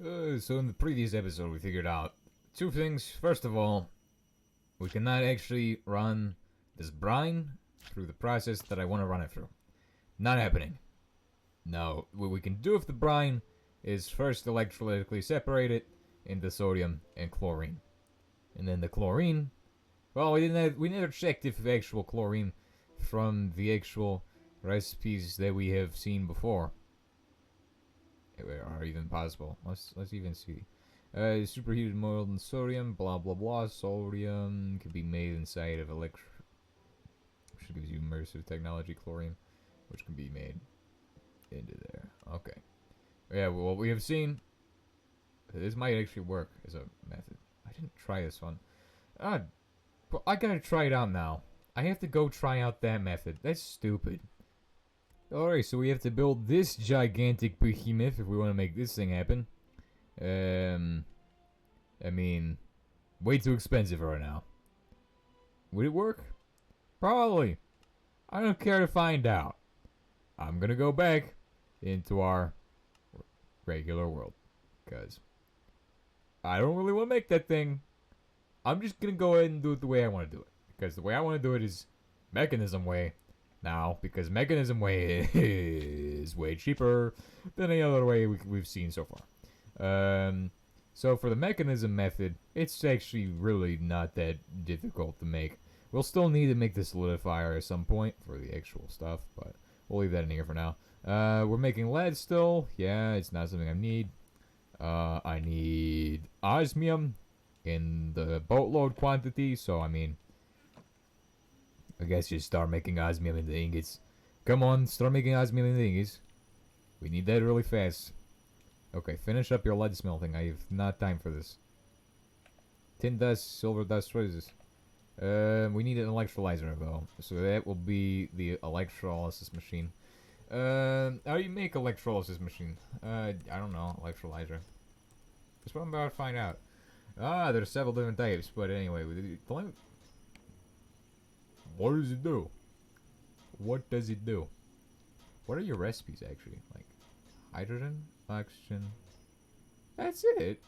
So in the previous episode, we figured out two things. First of all, we cannot actually run this brine through the process that I want to run it through. Not happening. No, what we can do with the brine is first electrolytically separate it into sodium and chlorine. And then the chlorine, well, we never checked if the actual chlorine from the actual recipes that we have seen before are even possible. Let's even see. Superheated molten sodium, blah blah blah. Sodium can be made inside of which gives you immersive technology. Chlorine, which can be made into there. Okay. Yeah, well, what we have seen. This might actually work as a method. I didn't try this one. But I gotta try it out now. I have to go try out that method. That's stupid. Alright, so we have to build this gigantic behemoth if we want to make this thing happen. I mean, way too expensive right now. Would it work? Probably. I don't care to find out. I'm gonna go back into our regular world. Because I don't really want to make that thing. I'm just gonna go ahead and do it the way I want to do it. Because the way I want to do it is mechanism way. Now, because mechanism way is way cheaper than any other way we've seen so far. So for the mechanism method, it's actually really not that difficult to make. We'll still need to make the solidifier at some point for the actual stuff, but we'll leave that in here for now. We're making lead still. Yeah, it's not something I need. I need osmium in the boatload quantity, so I mean, I guess just start making osmium in the ingots. Come on, start making osmium in the ingots. We need that really fast. Okay, finish up your lead smelting. I have not time for this. Tin dust, silver dust, what is this? We need an electrolyzer though. So that will be the electrolysis machine. How do you make electrolysis machine? I don't know, electrolyzer. That's what I'm about to find out. There's several different types, but anyway, what does it do? What does it do? What are your recipes actually? Like hydrogen, oxygen. That's it.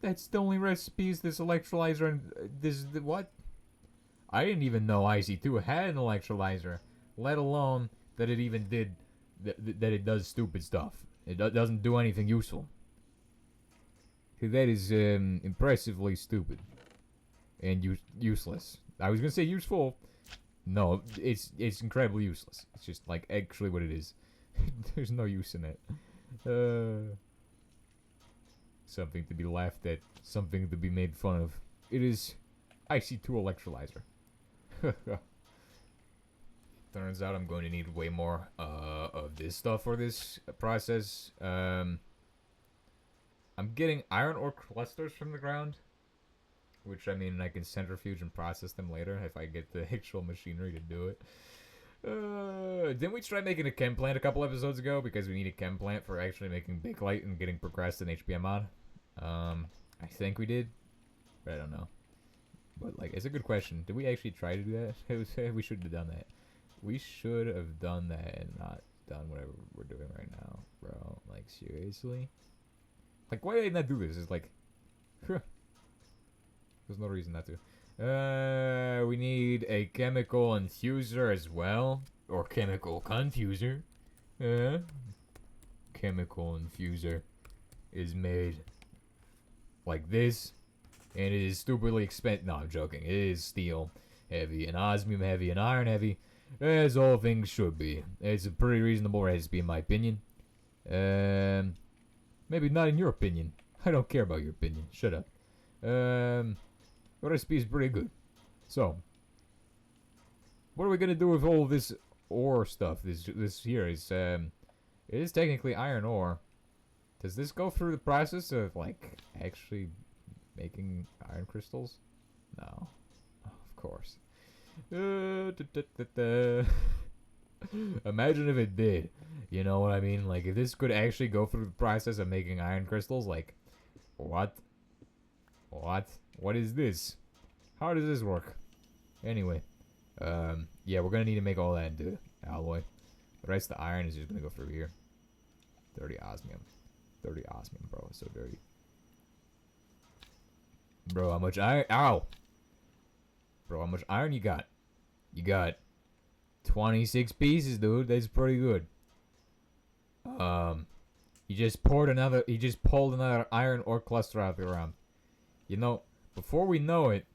That's the only recipes this electrolyzer and this what? I didn't even know IC2 had an electrolyzer, let alone that it even did that it does stupid stuff. It doesn't do anything useful. That is impressively stupid and useless. I was gonna say useful. No, it's incredibly useless. It's just like actually what it is. There's no use in it. Something to be laughed at. Something to be made fun of. It is IC2 electrolyzer. Turns out I'm going to need way more of this stuff for this process. I'm getting iron ore clusters from the ground. Which, I mean, I can centrifuge and process them later if I get the actual machinery to do it. Didn't we try making a chem plant a couple episodes ago? Because we need a chem plant for actually making bakelite and getting progressed in HPM mod. I think we did. But I don't know. But, like, it's a good question. Did we actually try to do that? We should have done that. We should have done that and not done whatever we're doing right now. Bro, like, seriously? Like, why did I not do this? It's like... There's no reason not to. We need a chemical infuser as well. Or chemical confuser. Chemical infuser is made like this. And it is stupidly expensive. No, I'm joking. It is steel heavy and osmium heavy and iron heavy. As all things should be. It's a pretty reasonable recipe in my opinion. Maybe not in your opinion. I don't care about your opinion. Shut up. The recipe is pretty good. So, what are we gonna do with all this ore stuff? This here is it is technically iron ore. Does this go through the process of like actually making iron crystals? No, oh, of course. Imagine if it did. You know what I mean? Like if this could actually go through the process of making iron crystals, like what? What is this? How does this work? Anyway, yeah, we're gonna need to make all that into alloy. The rest of the iron is just gonna go through here. 30 osmium. 30 osmium, bro. It's so dirty. Bro, how much iron? Ow! Bro, how much iron you got? You got 26 pieces, dude. That's pretty good. He just pulled another iron ore cluster out the ground. You know, before we know it,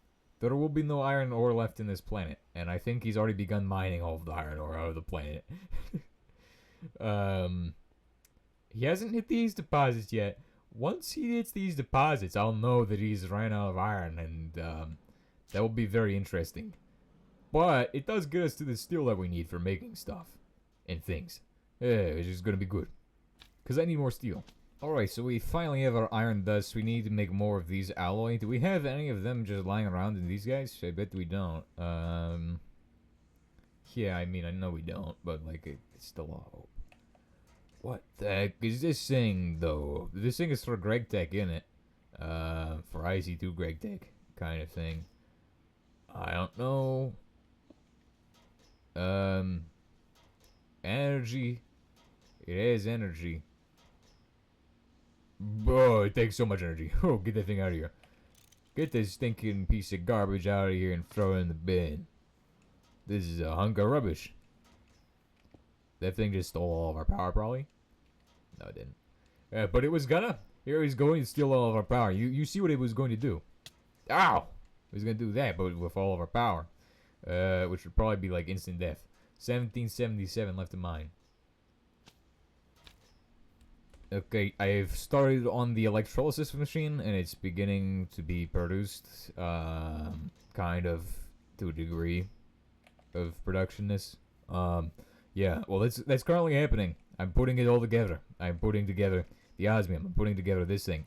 there will be no iron ore left in this planet. And I think he's already begun mining all of the iron ore out of the planet. He hasn't hit these deposits yet. Once he hits these deposits, I'll know that he's ran out of iron, and that will be very interesting. But it does get us to the steel that we need for making stuff and things. Yeah, it's just gonna be good. Because I need more steel. Alright, so we finally have our iron dust. We need to make more of these alloy. Do we have any of them just lying around in these guys? I bet we don't. Yeah, I mean, I know we don't, but like, it's still a hope. What the heck is this thing, though? This thing is for Greg Tech, isn't it? For IC2 Greg Tech kind of thing. I don't know. Energy. It has energy. Oh, it takes so much energy. Oh, get that thing out of here. Get this stinking piece of garbage out of here and throw it in the bin. This is a hunk of rubbish. That thing just stole all of our power, probably. No, it didn't. But it was gonna. Here he's going to steal all of our power. You see what it was going to do. Ow! It was going to do that, but with all of our power. Which would probably be like instant death. 1777 left in mine. Okay, I've started on the electrolysis machine, and it's beginning to be produced, kind of, to a degree of productionness. Yeah, well, that's currently happening. I'm putting it all together. I'm putting together the osmium. I'm putting together this thing.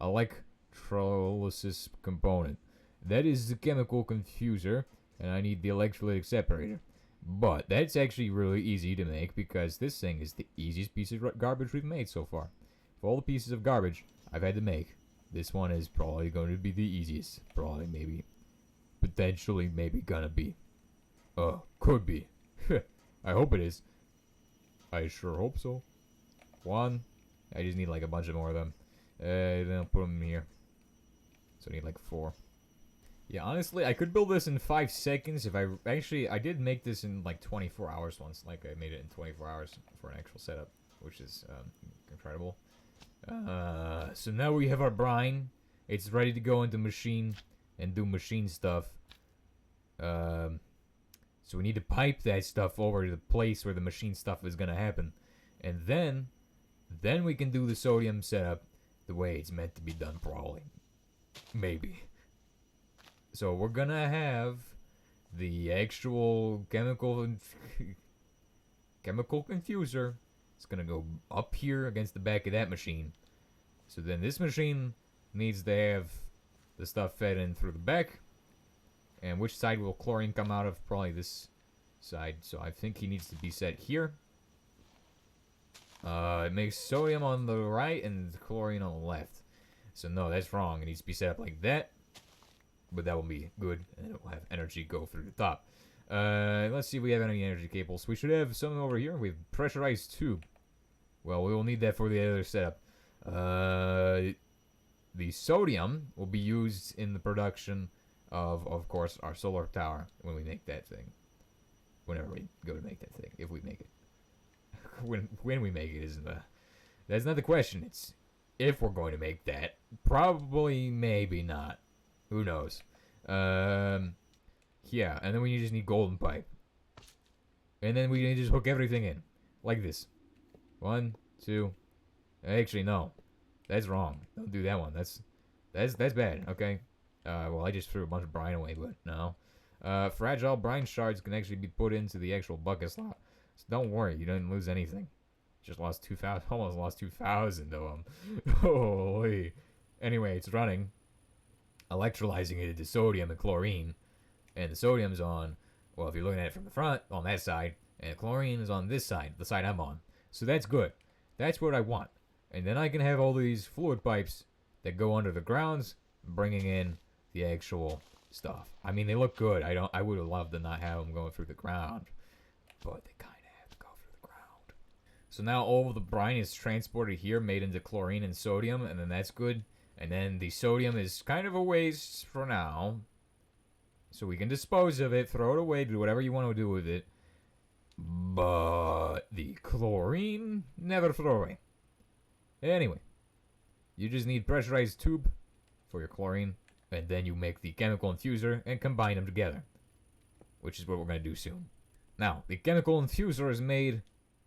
Electrolysis component. That is the chemical confuser, and I need the electrolytic separator. But that's actually really easy to make because this thing is the easiest piece of garbage we've made so far. For all the pieces of garbage I've had to make, this one is probably going to be the easiest. Probably, maybe, potentially, maybe gonna be. Could be. I hope it is. I sure hope so. One. I just need like a bunch of more of them. Then I'll put them in here. So I need like 4. Yeah, honestly, I could build this in 5 seconds if I did make this in like 24 hours once. Like, I made it in 24 hours for an actual setup, which is incredible. So now we have our brine. It's ready to go into machine and do machine stuff. So we need to pipe that stuff over to the place where the machine stuff is gonna happen. And then we can do the sodium setup the way it's meant to be done, probably. Maybe. So we're gonna have the actual chemical confuser. It's gonna go up here against the back of that machine. So then this machine needs to have the stuff fed in through the back. And which side will chlorine come out of? Probably this side. So I think he needs to be set here. It makes sodium on the right and chlorine on the left. So no, that's wrong. It needs to be set up like that. But that will be good, and it will have energy go through the top. Let's see if we have any energy cables. We should have something over here. We have pressurized tube. Well, we will need that for the other setup. The sodium will be used in the production of course, our solar tower when we make that thing. Whenever we go to make that thing, if we make it. when we make it isn't the... That's not the question. It's if we're going to make that. Probably, maybe not. Who knows? Yeah, and then we just need golden pipe. And then we need to just hook everything in. Like this. 1, 2. Actually, no. That's wrong. Don't do that one. That's bad, okay? Well, I just threw a bunch of brine away, but no. Fragile brine shards can actually be put into the actual bucket slot. So don't worry, you didn't lose anything. Just lost 2,000. Almost lost 2,000 of them. Holy. Anyway, it's running. Electrolyzing it into sodium and chlorine. And the sodium's on, well, if you're looking at it from the front, on that side. And the chlorine is on this side, the side I'm on. So that's good. That's what I want. And then I can have all these fluid pipes that go under the grounds, bringing in the actual stuff. I mean, they look good. I would have loved to not have them going through the ground. But they kind of have to go through the ground. So now all of the brine is transported here, made into chlorine and sodium, and then that's good. And then the sodium is kind of a waste for now. So we can dispose of it, throw it away, do whatever you want to do with it. But the chlorine, never throw away. Anyway, you just need pressurized tube for your chlorine, and then you make the chemical infuser and combine them together, which is what we're going to do soon. Now, the chemical infuser is made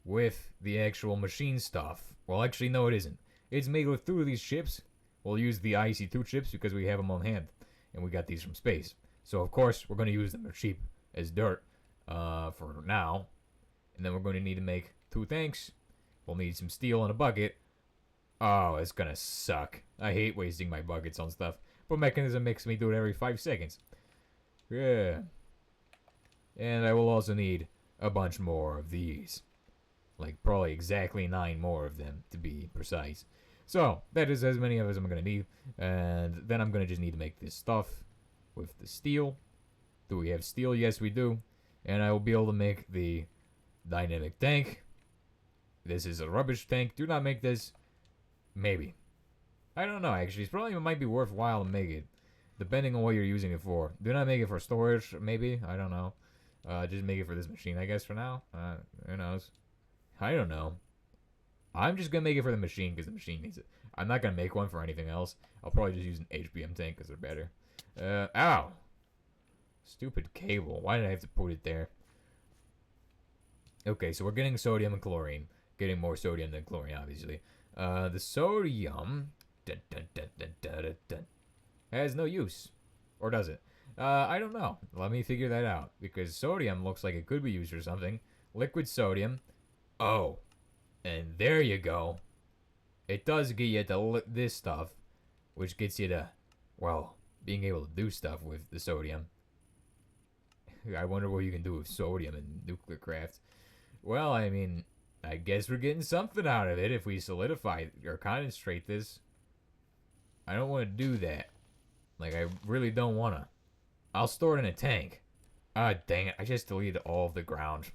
with the actual machine stuff. Well, actually, no, it isn't. It's made with 2 of these chips. We'll use the IC2 chips because we have them on hand, and we got these from space. So, of course, we're going to use them. They're cheap as dirt for now. And then we're going to need to make 2 tanks. We'll need some steel and a bucket. Oh, it's going to suck. I hate wasting my buckets on stuff. But Mechanism makes me do it every 5 seconds. Yeah. And I will also need a bunch more of these. Like, probably exactly 9 more of them, to be precise. So, that is as many of as I'm going to need. And then I'm going to just need to make this stuff with the steel. Do we have steel? Yes, we do. And I will be able to make the dynamic tank. This is a rubbish tank. Do not make this. Maybe. I don't know, actually. It probably might be worthwhile to make it. Depending on what you're using it for. Do not make it for storage, maybe. I don't know. Just make it for this machine, I guess, for now. Who knows? I don't know. I'm just going to make it for the machine because the machine needs it. I'm not going to make one for anything else. I'll probably just use an HBM tank because they're better. Ow! Stupid cable. Why did I have to put it there? Okay, so we're getting sodium and chlorine. Getting more sodium than chlorine, obviously. The sodium has no use. Or does it? I don't know. Let me figure that out. Because sodium looks like it could be used for something. Liquid sodium. Oh. And there you go. It does get you to this stuff. Which gets you to, well, being able to do stuff with the sodium. I wonder what you can do with sodium in nuclear craft. Well, I mean, I guess we're getting something out of it if we solidify or concentrate this. I don't want to do that. Like, I really don't want to. I'll store it in a tank. Ah, dang it. I just deleted all of the ground.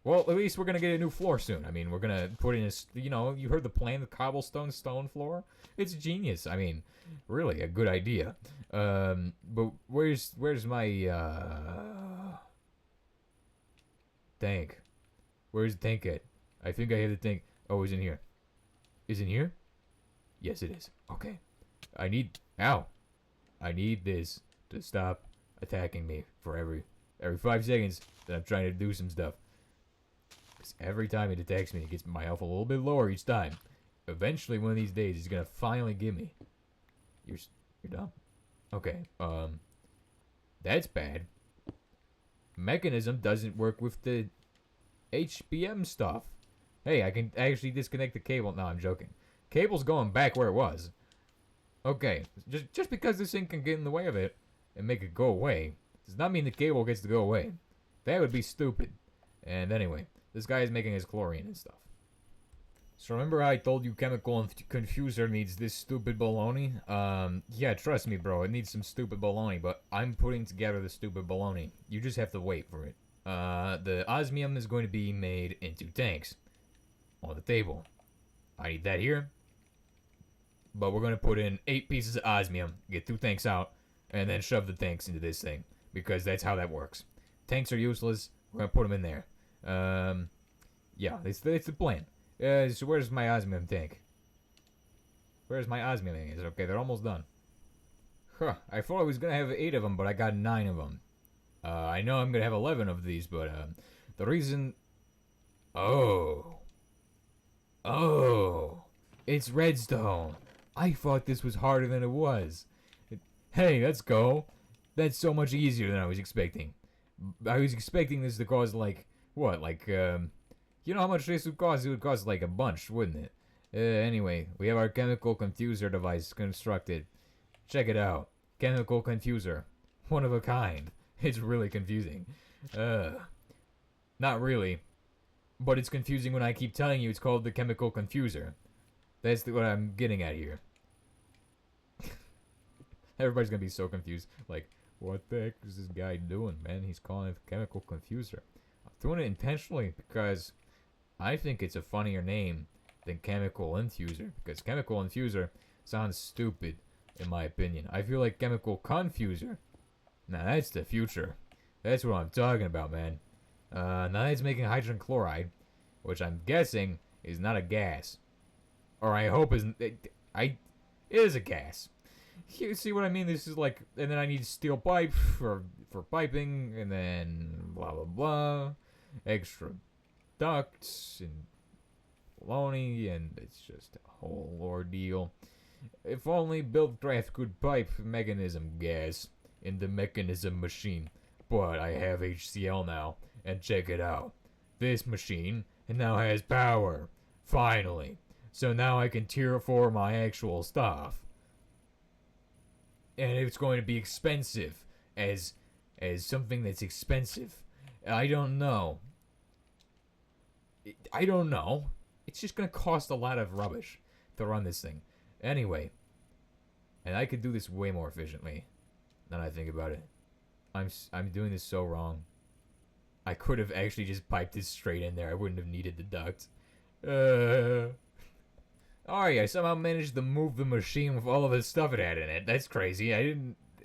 Well, at least we're going to get a new floor soon. I mean, we're going to put in a, you know, you heard the plan, the cobblestone stone floor? It's genius. I mean, really a good idea. But where's my, tank? Where's the tank at? I think I have the tank. Oh, it's in here. Is it in here? Yes, it is. Okay. I need, ow. I need this to stop attacking me for every 5 seconds that I'm trying to do some stuff. Because every time it attacks me, it gets my health a little bit lower each time. Eventually, one of these days, he's gonna finally get me. You're dumb. Okay, that's bad. Mechanism doesn't work with the HBM stuff. Hey, I can actually disconnect the cable. No, I'm joking. Cable's going back where it was. Okay, just because this thing can get in the way of it and make it go away, does not mean the cable gets to go away. That would be stupid. And anyway, this guy is making his chlorine and stuff. So remember how I told you chemical confuser needs this stupid baloney? Yeah, trust me, bro, it needs some stupid baloney, but I'm putting together the stupid baloney. You just have to wait for it. The osmium is going to be made into tanks on the table. I need that here. But we're going to put in 8 pieces of osmium, get 2 tanks out, and then shove the tanks into this thing. Because that's how that works. Tanks are useless. We're going to put them in there. Yeah, it's the plan. So where's my osmium tank? Where's my osmium tank? Okay, they're almost done. Huh, I thought I was going to have 8 of them, but I got 9 of them. I know I'm going to have 11 of these, but the reason... Oh, it's redstone. I thought this was harder than it was. Hey, let's go. That's so much easier than I was expecting. I was expecting this to cost like, what, like, you know how much this would cost? It would cost like a bunch, wouldn't it? Anyway, we have our chemical confuser device constructed. Check it out. Chemical confuser. One of a kind. It's really confusing. Not really. But it's confusing when I keep telling you it's called the chemical confuser. That's what I'm getting at here. Everybody's gonna be so confused. Like, what the heck is this guy doing, man? He's calling it the chemical confuser. I'm doing it intentionally because I think it's a funnier name than chemical infuser, because chemical infuser sounds stupid, in my opinion. I feel like chemical confuser. Now that's the future. That's what I'm talking about, man. Now that's making hydrogen chloride, which I'm guessing is not a gas. Or I hope isn't. It is a gas. You see what I mean? This is like, and then I need steel pipe for piping, and then blah blah blah, extra ducts and baloney, and it's just a whole ordeal. If only Buildcraft could pipe mechanism gas in the mechanism machine. But I have HCl now, and check it out. This machine now has power. Finally. So now I can terraform my actual stuff. And it's going to be expensive as something that's expensive. I don't know. It's just going to cost a lot of rubbish to run this thing. Anyway. And I could do this way more efficiently now that I think about it. I'm doing this so wrong. I could have actually just piped this straight in there. I wouldn't have needed the duct. Alright, I somehow managed to move the machine with all of the stuff it had in it. That's crazy. I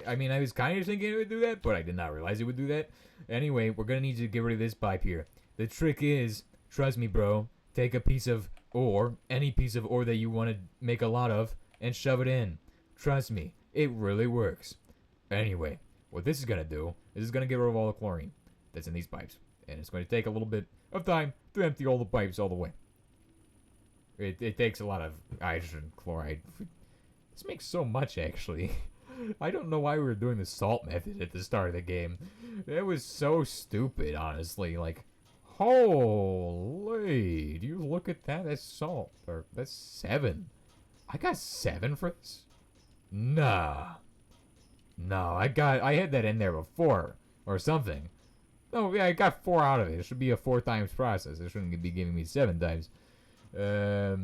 was kind of thinking it would do that, but I did not realize it would do that. Anyway, we're gonna need to get rid of this pipe here. The trick is, trust me, bro, take a piece of ore, any piece of ore that you want to make a lot of, and shove it in. Trust me, it really works. Anyway, what this is gonna do is it's gonna get rid of all the chlorine that's in these pipes. And it's going to take a little bit of time to empty all the pipes all the way. It takes a lot of hydrogen chloride. This makes so much, actually. I don't know why we were doing the salt method at the start of the game. It was so stupid, honestly. Like, holy, do you look at that? That's salt. Or that's 7. I got 7 for this? Nah. No, I had that in there before. Or something. Oh, yeah, I got 4 out of it. It should be a 4 times process. It shouldn't be giving me 7 times. I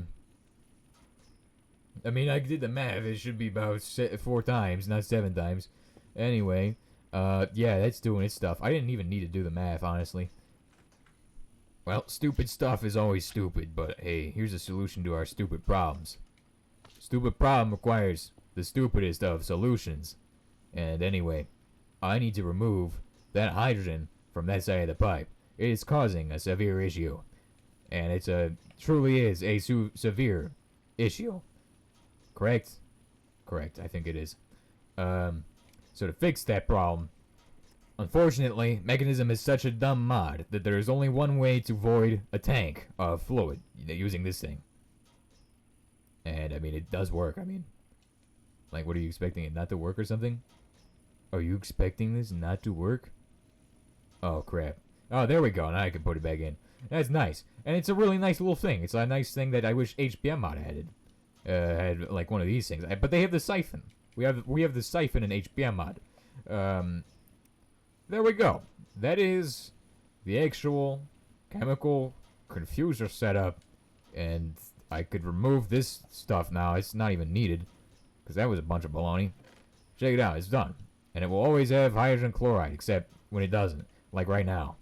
mean, I did the math. It should be about 4 times, not 7 times. Anyway, yeah, that's doing its stuff. I didn't even need to do the math, honestly. Well, stupid stuff is always stupid, but hey, here's a solution to our stupid problems. Stupid problem requires the stupidest of solutions. And anyway, I need to remove that hydrogen from that side of the pipe. It is causing a severe issue. And it's truly is a severe issue. Correct? Correct, I think it is. So to fix that problem, unfortunately, Mechanism is such a dumb mod that there is only one way to void a tank of fluid using this thing. And, I mean, it does work. I mean, like, what are you expecting it not to work or something? Are you expecting this not to work? Oh, crap. Oh, there we go. Now I can put it back in. That's nice. And it's a really nice little thing. It's a nice thing that I wish HPM mod had like one of these things. But they have the siphon. We have the siphon in HPM mod. There we go. That is the actual chemical confuser setup. And I could remove this stuff now. It's not even needed. Because that was a bunch of baloney. Check it out. It's done. And it will always have hydrogen chloride. Except when it doesn't. Like right now.